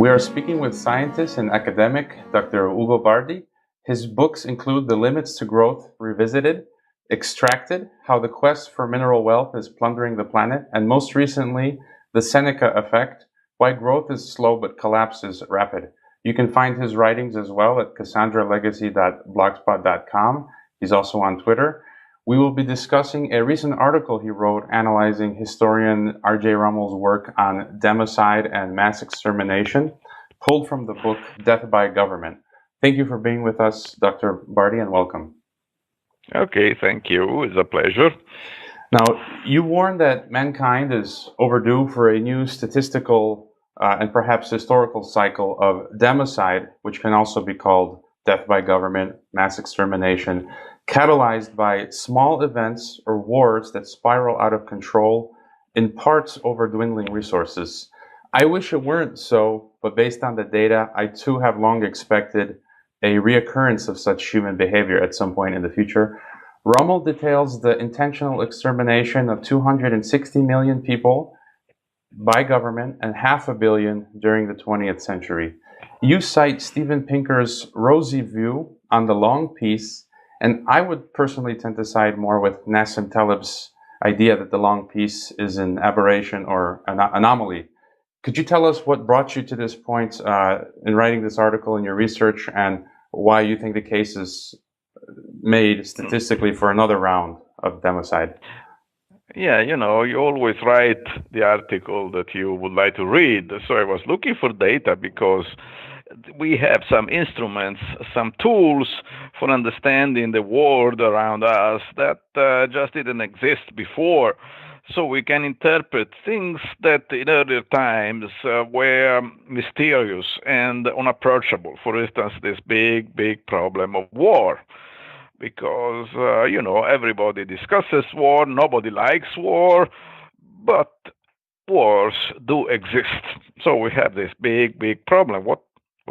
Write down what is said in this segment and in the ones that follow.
We are speaking with scientist and academic Dr. Ugo Bardi. His books include The Limits to Growth Revisited, Extracted, How the Quest for Mineral Wealth is Plundering the Planet, and most recently, The Seneca Effect, Why Growth is Slow but Collapse is Rapid. You can find his writings as well at cassandralegacy.blogspot.com. He's also on Twitter. We will be discussing a recent article he wrote analyzing historian R.J. Rummel's work on democide and mass extermination, pulled from the book Death by Government. Thank you for being with us, Dr. Bardi, and welcome. Okay, thank you. It's a pleasure. Now, you warn that mankind is overdue for a new statistical and perhaps historical cycle of democide, which can also be called death by government, mass extermination, catalyzed by small events or wars that spiral out of control, in parts over dwindling resources. I wish it weren't so, but based on the data, I too have long expected a reoccurrence of such human behavior at some point in the future. Rummel details the intentional extermination of 260 million people by government and 500 million during the 20th century. You cite Steven Pinker's rosy view on the long peace, and I would personally tend to side more with Nassim Taleb's idea that the long peace is an aberration or an anomaly. Could you tell us what brought you to this point in writing this article in your research, and why you think the case is made statistically for another round of democide? Yeah, you always write the article that you would like to read. So I was looking for data because we have some instruments, some tools for understanding the world around us that just didn't exist before. So we can interpret things that in earlier times were mysterious and unapproachable. For instance, this big problem of war. Because, everybody discusses war, nobody likes war, but wars do exist. So we have this big problem. What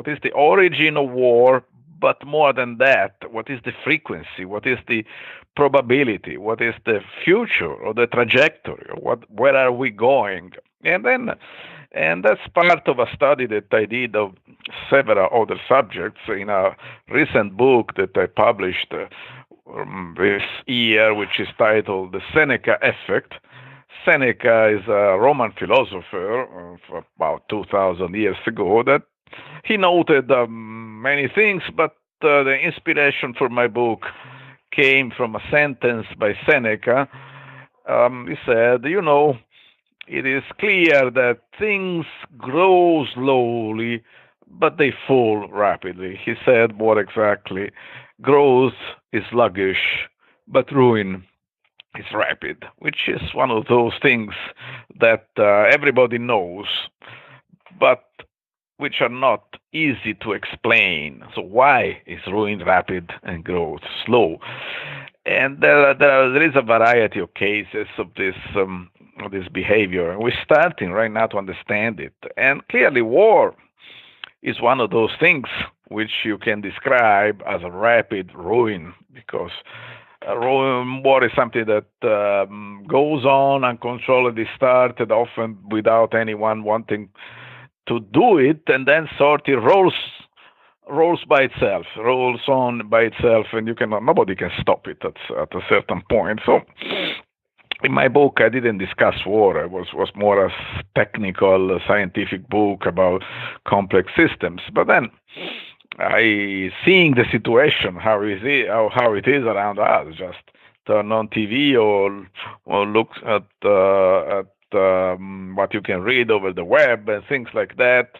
is the origin of war? But more than that, what is the frequency? What is the probability? What is the future or the trajectory? Where are we going? And that's part of a study that I did of several other subjects in a recent book that I published this year, which is titled The Seneca Effect. Seneca is a Roman philosopher of about 2,000 years ago that he noted many things, but the inspiration for my book came from a sentence by Seneca. He said, it is clear that things grow slowly, but they fall rapidly. He said more exactly, growth is sluggish, but ruin is rapid, which is one of those things that everybody knows, but which are not easy to explain. So why is ruin rapid and growth slow? And there is a variety of cases of this behavior, and we're starting right now to understand it. And clearly, war is one of those things which you can describe as a rapid ruin, because war is something that goes on uncontrollably, started often without anyone wanting to do it, and then sort of rolls on by itself, and nobody can stop it at a certain point. So in my book, I didn't discuss war. It was more a technical, scientific book about complex systems. But then, seeing the situation, how it is around us, just turn on TV or look at what you can read over the web and things like that,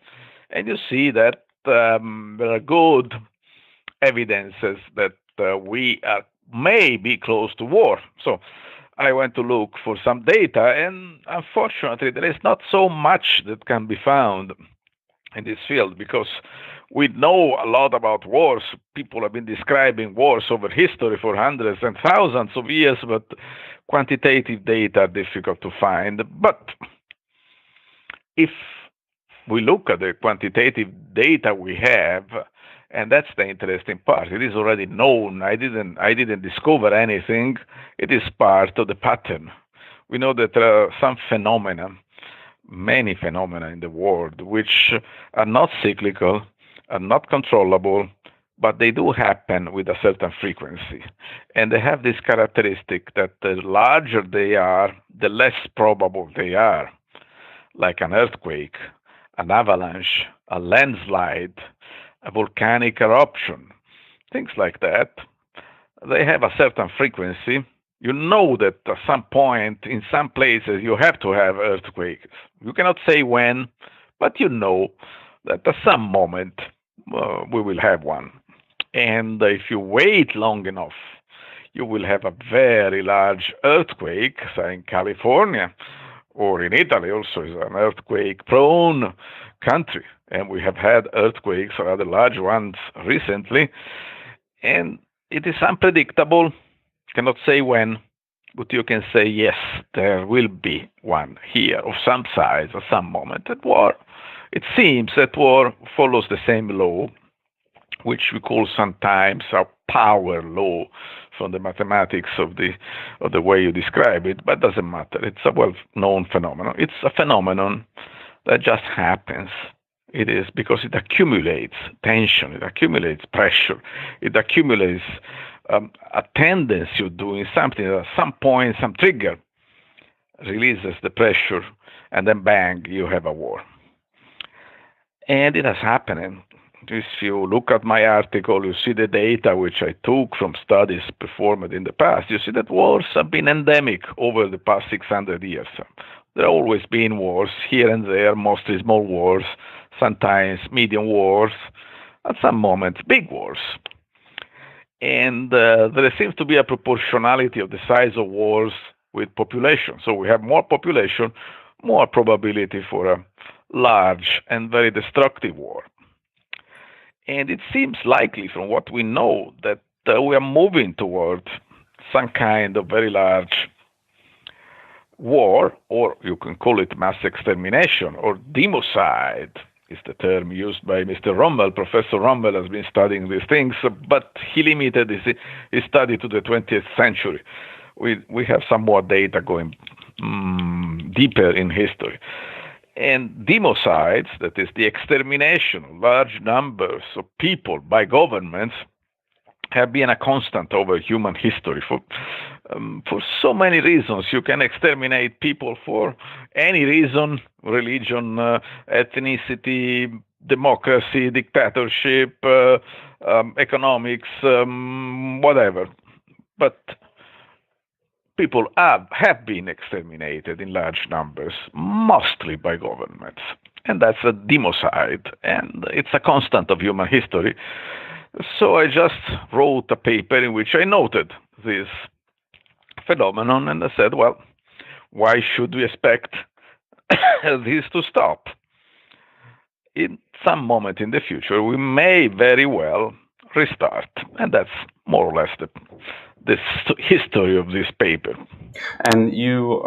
and you see that there are good evidences that we may be close to war. So I went to look for some data, and unfortunately, there is not so much that can be found in this field, because we know a lot about wars. People have been describing wars over history for hundreds and thousands of years, but quantitative data are difficult to find. But if we look at the quantitative data we have, and that's the interesting part. It is already known. I didn't discover anything. It is part of the pattern. We know that there are some phenomena many phenomena in the world which are not cyclical, are not controllable, but they do happen with a certain frequency. And they have this characteristic that the larger they are, the less probable they are, like an earthquake, an avalanche, a landslide, a volcanic eruption, things like that. They have a certain frequency. You know that at some point, in some places, you have to have earthquakes. You cannot say when, but you know that at some moment we will have one. And if you wait long enough, you will have a very large earthquake, say in California or in Italy, also is an earthquake prone country. And we have had earthquakes, rather large ones, recently. And it is unpredictable, cannot say when, but you can say, yes, there will be one here of some size at some moment. At war, it seems that war follows the same law, which we call sometimes a power law from the mathematics of the way you describe it, but doesn't matter. It's a well-known phenomenon. It's a phenomenon that just happens. It is because it accumulates tension, it accumulates pressure, it accumulates a tendency of doing something. At some point, some trigger releases the pressure, and then bang, you have a war. And it has happened. If you look at my article, you see the data which I took from studies performed in the past. You see that wars have been endemic over the past 600 years. There have always been wars here and there, mostly small wars, sometimes medium wars, at some moments big wars. And there seems to be a proportionality of the size of wars with population. So we have more population, more probability for a large and very destructive war. And it seems likely from what we know that we are moving toward some kind of very large war, or you can call it mass extermination, or democide is the term used by Mr. Rommel. Professor Rommel has been studying these things, but he limited his study to the 20th century. We have some more data going deeper in history. And democides, that is the extermination of large numbers of people by governments, have been a constant over human history for so many reasons. You can exterminate people for any reason: religion, ethnicity, democracy, dictatorship, economics, whatever. But people have been exterminated in large numbers, mostly by governments. And that's a democide, and it's a constant of human history. So I just wrote a paper in which I noted this phenomenon, and I said, well, why should we expect this to stop? In some moment in the future, we may very well restart. And that's more or less the history of this paper. And you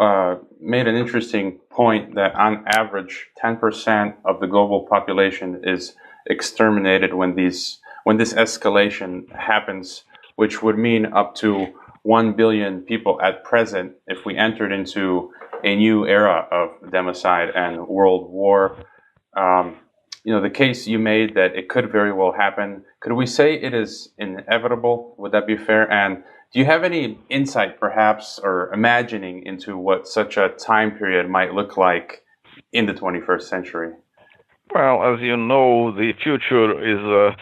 made an interesting point that on average, 10% of the global population is exterminated when this escalation happens, which would mean up to 1 billion people at present if we entered into a new era of democide and world war. The case you made that it could very well happen, could we say it is inevitable? Would that be fair? And do you have any insight, perhaps, or imagining into what such a time period might look like in the 21st century? Well, as you know, the future is,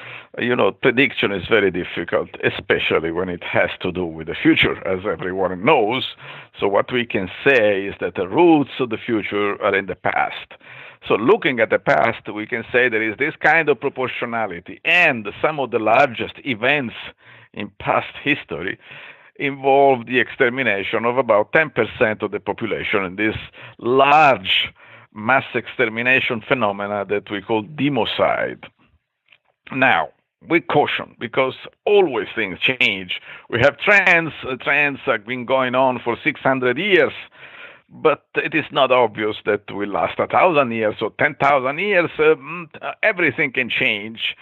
prediction is very difficult, especially when it has to do with the future, as everyone knows. So what we can say is that the roots of the future are in the past. So looking at the past, we can say there is this kind of proportionality, and some of the largest events in past history involved the extermination of about 10% of the population in this large mass extermination phenomena that we call democide. Now, with caution, because always things change. We have trends have been going on for 600 years, but it is not obvious that will last 1,000 years or 10,000 years. Everything can change.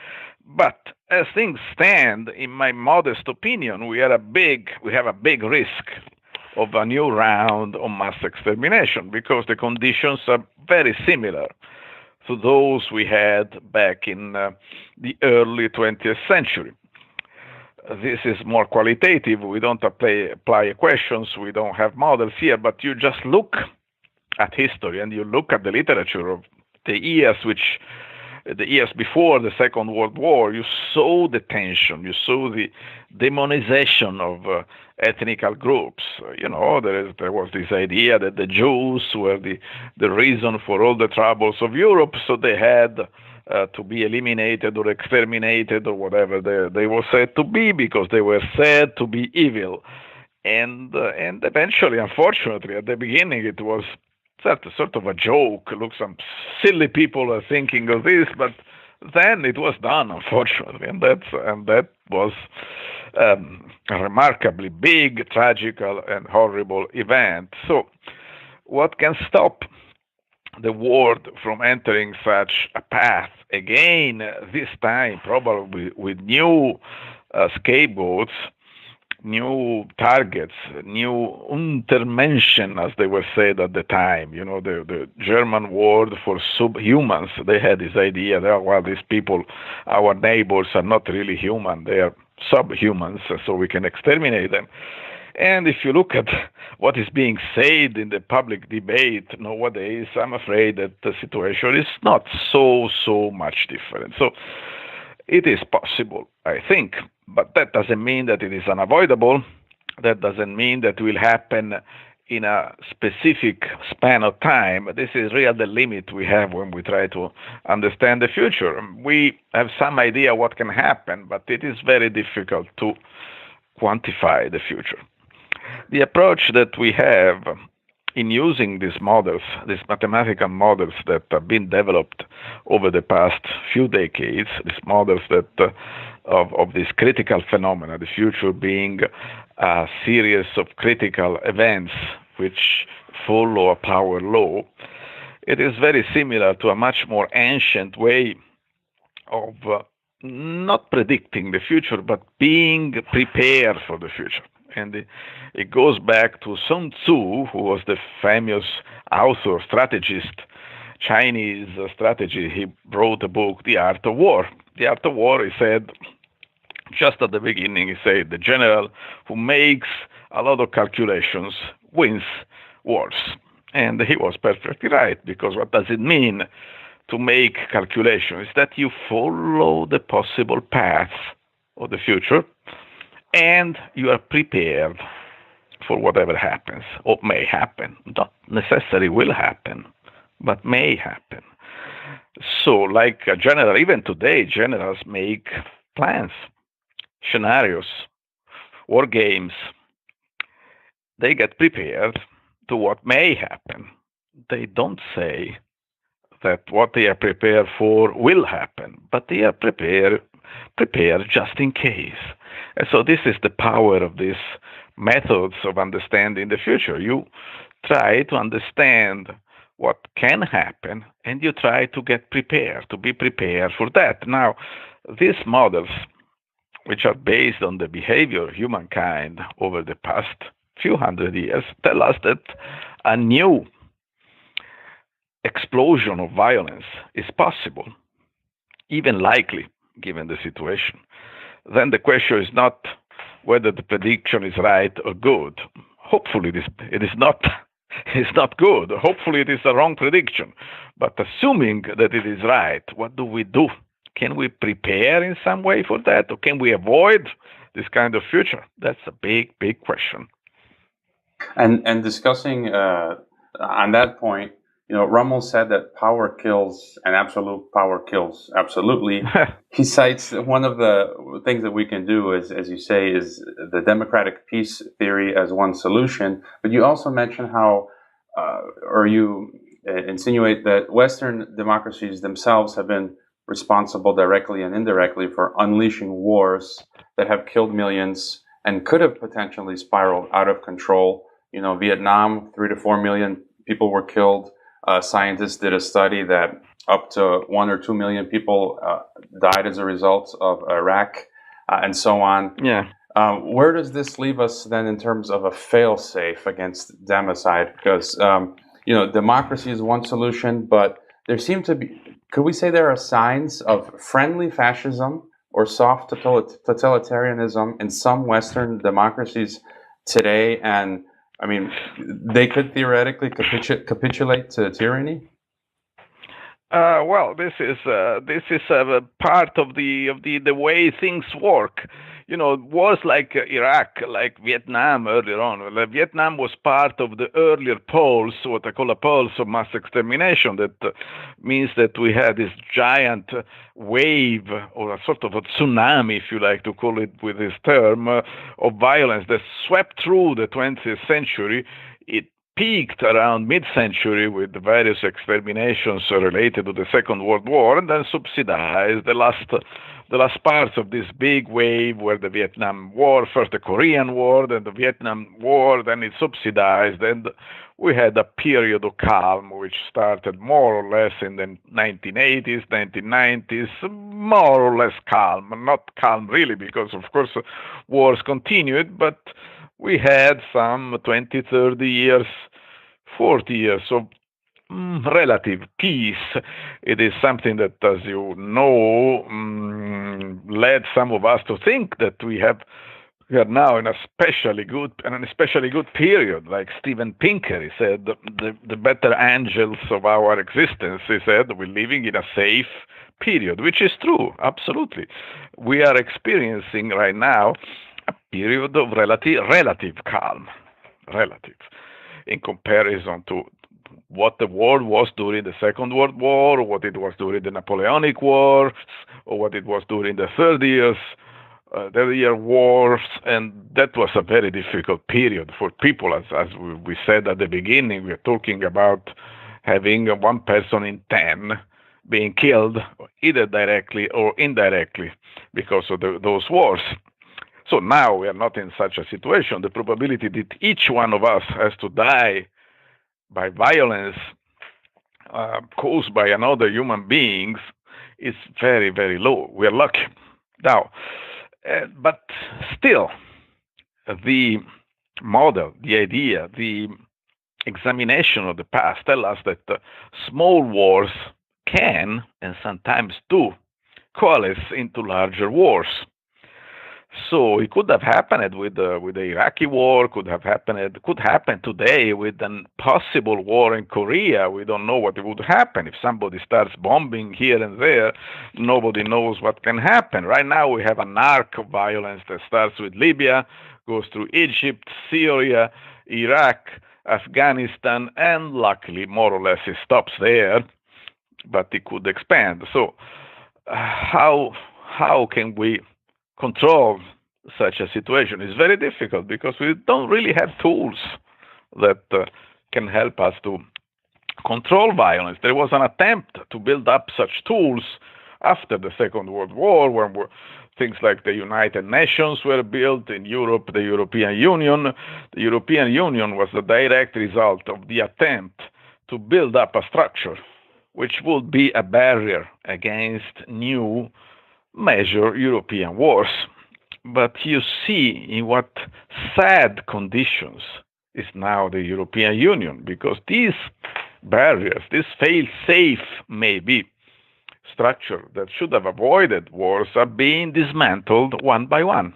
But as things stand, in my modest opinion, we have a big risk of a new round of mass extermination because the conditions are very similar to those we had back in the early 20th century. This is more qualitative. We don't apply questions. We don't have models here, but you just look at history and you look at the literature of the years before the Second World War. You saw the tension. You saw the demonization of ethnical groups. There was this idea that the Jews were the reason for all the troubles of Europe, so they had to be eliminated or exterminated or whatever they were said to be because they were said to be evil. And eventually, unfortunately, at the beginning, it was sort of a joke. Look, some silly people are thinking of this, but then it was done, unfortunately, and that was a remarkably big, tragical, and horrible event. So, what can stop the world from entering such a path again? This time, probably with new scapegoats, new targets, new Untermenschen, as they were said at the time. The German word for subhumans. They had this idea that, well, these people, our neighbors, are not really human. They are subhumans, so we can exterminate them. And if you look at what is being said in the public debate nowadays, I'm afraid that the situation is not so much different. So it is possible, I think, but that doesn't mean that it is unavoidable. That doesn't mean that it will happen in a specific span of time. This is really the limit we have when we try to understand the future. We have some idea what can happen, but it is very difficult to quantify the future. The approach that we have in using these models, these mathematical models that have been developed over the past few decades, these models that of this critical phenomena, the future being a series of critical events which follow a power law, it is very similar to a much more ancient way of not predicting the future, but being prepared for the future. And it goes back to Sun Tzu, who was the famous author, strategist, Chinese strategy. He wrote a book, The Art of War. The Art of War, he said, just at the beginning, he said, the general who makes a lot of calculations wins wars. And he was perfectly right, because what does it mean to make calculations? Is that you follow the possible paths of the future, and you are prepared for whatever happens or may happen. Not necessarily will happen, but may happen. So, like a general, even today, generals make plans, scenarios, war games. They get prepared to what may happen. They don't say that what they are prepared for will happen, but they are prepared just in case. And so this is the power of these methods of understanding the future. You try to understand what can happen, and you try to get prepared, to be prepared for that. Now, these models, which are based on the behavior of humankind over the past few hundred years, tell us that a new explosion of violence is possible, even likely, given the situation. Then the question is not whether the prediction is right or good. Hopefully it is not good. Hopefully it is a wrong prediction. But assuming that it is right, what do we do? Can we prepare in some way for that? Or can we avoid this kind of future? That's a big question. And discussing on that point, Rummel said that power kills and absolute power kills absolutely. He cites one of the things that we can do is, as you say, is the democratic peace theory as one solution. But you also mention how, or you insinuate that Western democracies themselves have been responsible directly and indirectly for unleashing wars that have killed millions and could have potentially spiraled out of control. Vietnam, 3 to 4 million people were killed. Scientists did a study that up to 1 or 2 million people died as a result of Iraq, and so on. Yeah. Where does this leave us then in terms of a fail-safe against democide? Because democracy is one solution, but there seem to be. Could we say there are signs of friendly fascism or soft totalitarianism in some Western democracies today? And I mean, they could theoretically capitulate to tyranny. Well, this is a part of the way things work. Wars like Iraq, like Vietnam earlier on. Well, Vietnam was part of the earlier pulse, what I call a pulse of mass extermination. That means that we had this giant wave, or a sort of a tsunami, if you like to call it with this term, of violence that swept through the 20th century. It peaked around mid-century with the various exterminations related to the Second World War, and then subsidized the last parts of this big wave were the Vietnam War, first the Korean War, then the Vietnam War, then it subsidized, and we had a period of calm which started more or less in the 1980s, 1990s, more or less calm. Not calm really, because of course wars continued, but we had some 20, 30 years, 40 years of relative peace. It is something that, as you know, led some of us to think that we are now in an especially good period. Like Steven Pinker, he said, the better angels of our existence, he said, we're living in a safe period, which is true, absolutely. We are experiencing right now a period of relative calm, relative, in comparison to what the world was during the Second World War, or what it was during the Napoleonic Wars, or what it was during the 30-year wars, and that was a very difficult period for people. As we said at the beginning, we are talking about having 1 person in 10 being killed, either directly or indirectly, because of those wars. So now we are not in such a situation. The probability that each one of us has to die by violence caused by another human being is very, very low. We are lucky. Now, but still, the model, the idea, the examination of the past tell us that small wars can, and sometimes do, coalesce into larger wars. So it could have happened with the Iraqi war, could happen today with a possible war in Korea. We don't know what would happen. If somebody starts bombing here and there, nobody knows what can happen. Right now we have an arc of violence that starts with Libya, goes through Egypt, Syria, Iraq, Afghanistan, and luckily more or less it stops there, but it could expand. So how can we control such a situation? Is very difficult because we don't really have tools that can help us to control violence. There was an attempt to build up such tools after the Second World War, when things like the United Nations were built in Europe, the European Union. The European Union was the direct result of the attempt to build up a structure which would be a barrier against new major European wars. But you see in what sad conditions is now the European Union, because these barriers, this fail-safe maybe structure that should have avoided wars, are being dismantled one by one.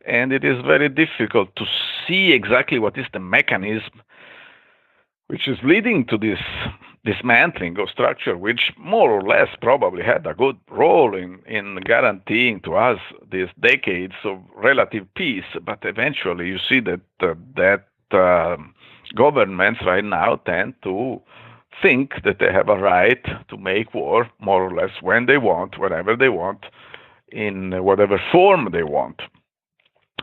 And it is very difficult to see exactly what is the mechanism which is leading to this dismantling of structure, which more or less probably had a good role in guaranteeing to us these decades of relative peace. But eventually you see that governments right now tend to think that they have a right to make war more or less when they want, whenever they want, in whatever form they want.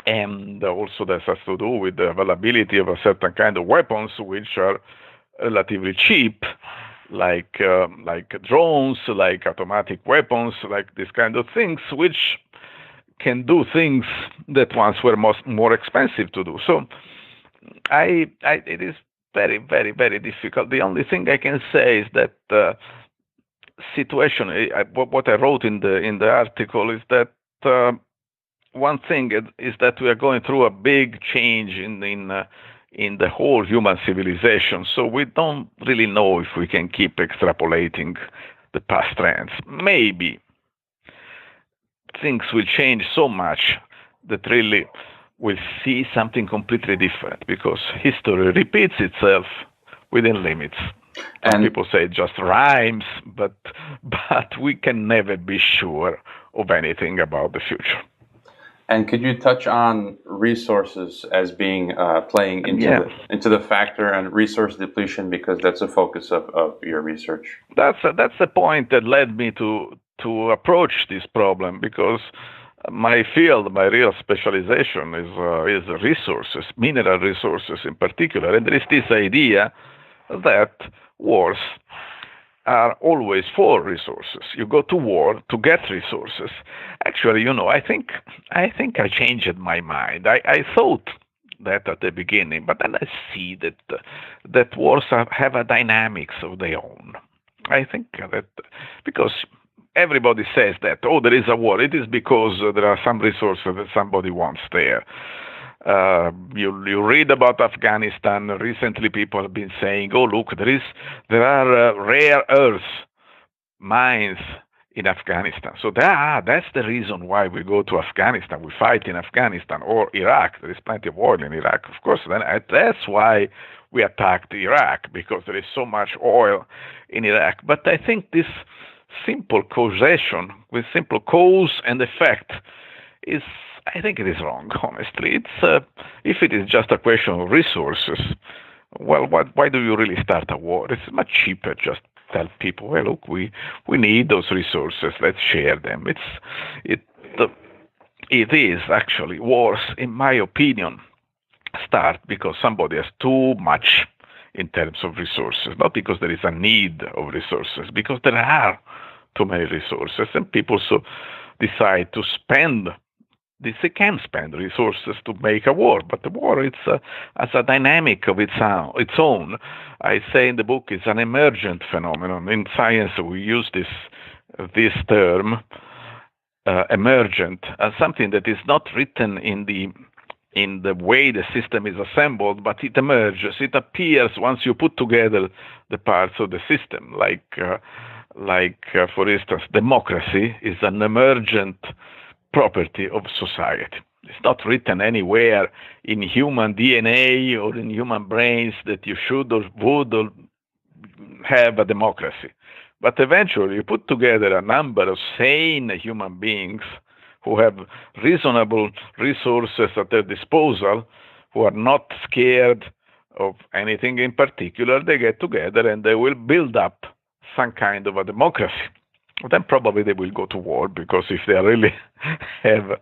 And also this has to do with the availability of a certain kind of weapons which are relatively cheap, like drones, like automatic weapons, like these kind of things, which can do things that once were more expensive to do. So it is very, very, very difficult. The only thing I can say is that situation, what I wrote in the article is that one thing is that we are going through a big change in the whole human civilization. So we don't really know if we can keep extrapolating the past trends. Maybe things will change so much that really we'll see something completely different, because history repeats itself within limits. Some people say it just rhymes, but we can never be sure of anything about the future. And could you touch on resources as being playing into the factor, and resource depletion, because that's a focus of your research? That's the point that led me to approach this problem, because my field, my real specialization is resources, mineral resources in particular, and there is this idea that wars are always for resources. You go to war to get resources. Actually, I think I changed my mind. I thought that at the beginning, but then I see that wars have a dynamics of their own. I think that because everybody says that, there is a war, it is because there are some resources that somebody wants there. You read about Afghanistan recently. People have been saying, "Oh, look, there are rare earth mines in Afghanistan." So that's the reason why we go to Afghanistan. We fight in Afghanistan or Iraq. There is plenty of oil in Iraq, of course. Then that's why we attacked Iraq, because there is so much oil in Iraq. But I think this simple causation, with simple cause and effect, I think it is wrong, honestly. It's if it is just a question of resources, well, why do you really start a war? It's much cheaper just tell people, well, look, we need those resources, let's share them. It is actually wars, in my opinion, start because somebody has too much in terms of resources, not because there is a need of resources, because there are too many resources, and people so decide to spend. They can spend resources to make a war, but the war has a dynamic of its own. I say in the book it's an emergent phenomenon. In science, we use this term, emergent, as something that is not written in the way the system is assembled, but it emerges. It appears once you put together the parts of the system. For instance, democracy is an emergent property of society. It's not written anywhere in human DNA or in human brains that you should or would or have a democracy. But eventually you put together a number of sane human beings who have reasonable resources at their disposal, who are not scared of anything in particular. They get together and they will build up some kind of a democracy. Then probably they will go to war, because if they really have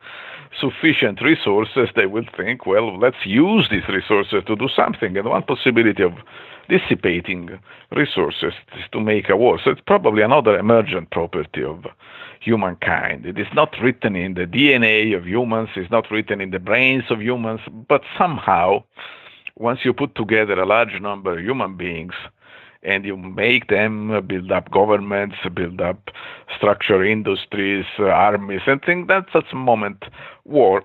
sufficient resources, they will think, well, let's use these resources to do something. And one possibility of dissipating resources is to make a war. So it's probably another emergent property of humankind. It is not written in the DNA of humans, it's not written in the brains of humans, but somehow, once you put together a large number of human beings, and you make them build up governments, build up structure industries, armies, and think that at some moment war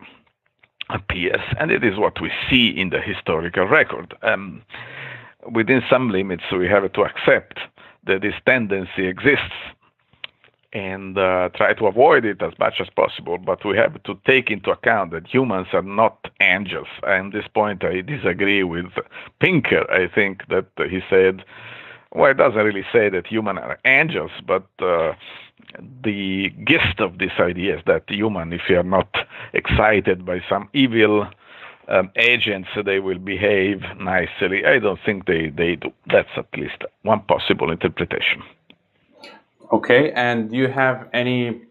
appears. And it is what we see in the historical record. Within some limits, we have to accept that this tendency exists and try to avoid it as much as possible. But we have to take into account that humans are not angels. And at this point, I disagree with Pinker. I think that he said, well, it doesn't really say that humans are angels, but the gist of this idea is that human, if you are not excited by some evil agents, they will behave nicely. I don't think they do. That's at least one possible interpretation. Okay, and do you have any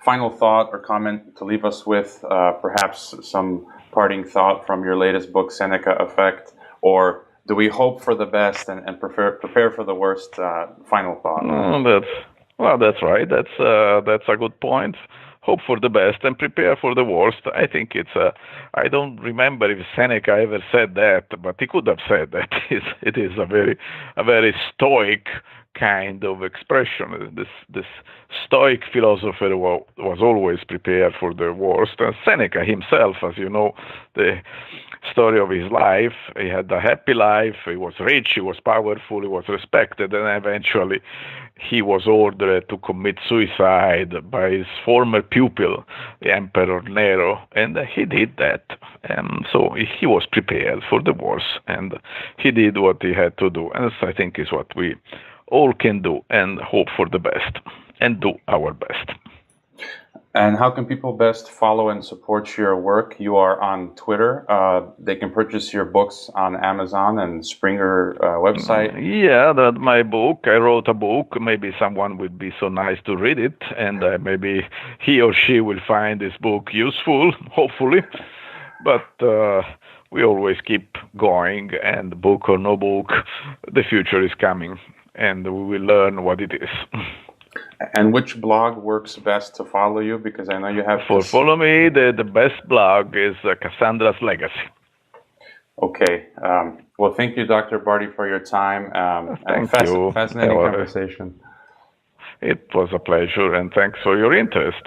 final thought or comment to leave us with, perhaps some parting thought from your latest book, Seneca Effect, or do we hope for the best and prepare for the worst? Final thought. That's right. That's a good point. hope for the best and prepare for the worst. I think it's a. I don't remember if Seneca ever said that, but he could have said that. It is a very stoic kind of expression. This stoic philosopher was always prepared for the worst. And Seneca himself, as you know, the story of his life, he had a happy life. He was rich. He was powerful. He was respected, and eventually he was ordered to commit suicide by his former pupil, the Emperor Nero, and he did that. So he was prepared for the worst, and he did what he had to do. And this, I think, is what we all can do, and hope for the best, and do our best. And how can people best follow and support your work? You are on Twitter. They can purchase your books on Amazon and Springer website. Yeah, my book. I wrote a book. Maybe someone would be so nice to read it, and maybe he or she will find this book useful, hopefully. But we always keep going, and book or no book, the future is coming, and we will learn what it is. And which blog works best to follow you? Because I know you have... Follow me, the best blog is Cassandra's Legacy. Okay. Well, thank you, Dr. Bardi, for your time. Thank you. Fascinating conversation. It was a pleasure, and thanks for your interest.